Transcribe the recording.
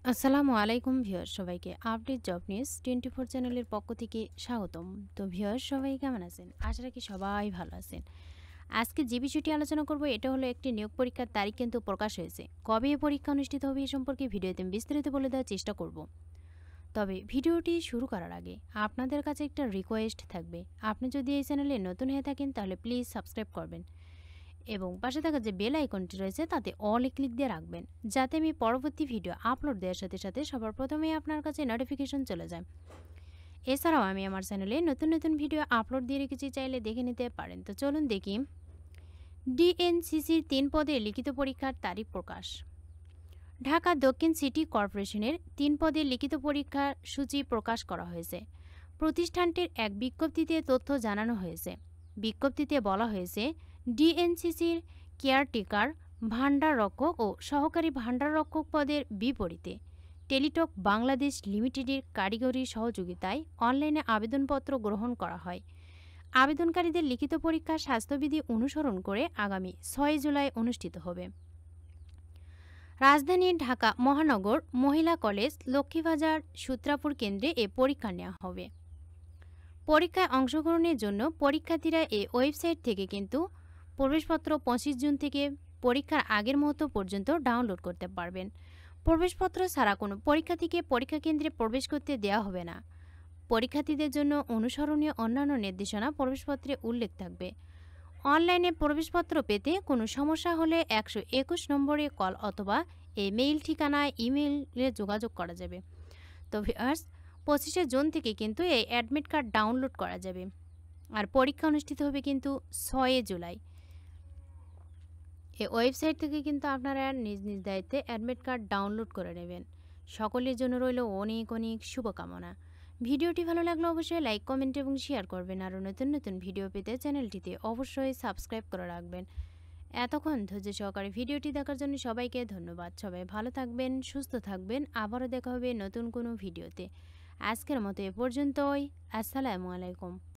আসসালামু আলাইকুম ভিউয়ার্স, সবাইকে আপডেট জব নিউজ 24 চ্যানেলের পক্ষ থেকে স্বাগতম। তো ভিউয়ার্স, সবাই কেমন আছেন? আশা রাখি সবাই ভালো আছেন। আজকে যে বিষয়টি আলোচনা করব এটা হলো একটি নিয়োগ পরীক্ষার তারিখ কিন্তু প্রকাশ হয়েছে। কবে এই পরীক্ষা অনুষ্ঠিত হবে এ সম্পর্কে ভিডিওতে আমি বিস্তারিত বলে দেওয়ার চেষ্টা করব। তবে ভিডিওটি শুরু করার আগে আপনাদের কাছে একটা রিকোয়েস্ট থাকবে। আপনি যদি এই চ্যানেলে নতুন হয়ে থাকেন তাহলে প্লিজ সাবস্ক্রাইব করবেন এবং পাশে থাকা যে বেল আইকনটি রয়েছে তাতে অল ক্লিক দিয়ে রাখবেন, যাতে আমি পরবর্তী ভিডিও আপলোড দেওয়ার সাথে সাথে সবার প্রথমেই আপনার কাছে নোটিফিকেশন চলে যায়। এছাড়াও আমি আমার চ্যানেলে নতুন নতুন ভিডিও আপলোড দিয়ে রেখেছি, চাইলে দেখে নিতে পারেন। তো চলুন দেখি। ডিএনসিসির 3 পদে লিখিত পরীক্ষার তারিখ প্রকাশ। ঢাকা দক্ষিণ সিটি কর্পোরেশনের 3 পদে লিখিত পরীক্ষার সূচি প্রকাশ করা হয়েছে। প্রতিষ্ঠানটির এক বিজ্ঞপ্তিতে তথ্য জানানো হয়েছে। বিজ্ঞপ্তিতে বলা হয়েছে, ডিএনসিসির কেয়ারটেকার ভাণ্ডাররক্ষক ও সহকারী ভাণ্ডাররক্ষক পদের বিপরীতে টেলিটক বাংলাদেশ লিমিটেডের কারিগরি সহযোগিতায় অনলাইনে আবেদনপত্র গ্রহণ করা হয়। আবেদনকারীদের লিখিত পরীক্ষা স্বাস্থ্যবিধি অনুসরণ করে আগামী 6 জুলাই অনুষ্ঠিত হবে। রাজধানীর ঢাকা মহানগর মহিলা কলেজ, লক্ষ্মীবাজার, সূত্রাপুর কেন্দ্রে এ পরীক্ষা নেওয়া হবে। পরীক্ষায় অংশগ্রহণের জন্য পরীক্ষার্থীরা এই ওয়েবসাইট থেকে কিন্তু প্রবেশপত্র 25 জুন থেকে পরীক্ষার আগের মুহূর্ত পর্যন্ত ডাউনলোড করতে পারবেন। প্রবেশপত্র ছাড়া কোনো পরীক্ষার্থীকে পরীক্ষা কেন্দ্রে প্রবেশ করতে দেওয়া হবে না। পরীক্ষার্থীদের জন্য অনুসরণীয় অন্যান্য নির্দেশনা প্রবেশপত্রে উল্লেখ থাকবে। অনলাইনে প্রবেশপত্র পেতে কোনো সমস্যা হলে 121 নম্বরে কল অথবা এই মেইল ঠিকানায় ইমেইলে যোগাযোগ করা যাবে। তো ভিউয়ার্স, 25শে জুন থেকে কিন্তু এই অ্যাডমিট কার্ড ডাউনলোড করা যাবে। আর পরীক্ষা অনুষ্ঠিত হবে কিন্তু 6 জুলাই। এই ওয়েবসাইট থেকে কিন্তু আপনারা নিজ নিজ দায়িত্বে অ্যাডমিট কার্ড ডাউনলোড করে নেবেন। সকলের জন্য রইল অনেক অনেক শুভকামনা। ভিডিওটি ভালো লাগলে অবশ্যই লাইক, কমেন্ট এবং শেয়ার করবেন। আরও নতুন নতুন ভিডিও পেতে চ্যানেলটিতে অবশ্যই সাবস্ক্রাইব করে রাখবেন। এতক্ষণ ধৈর্য সহকারে ভিডিওটি দেখার জন্য সবাইকে ধন্যবাদ। সবাই ভালো থাকবেন, সুস্থ থাকবেন। আবারও দেখা হবে নতুন কোনো ভিডিওতে। আজকের মতো এ পর্যন্তই। আসসালামু আলাইকুম।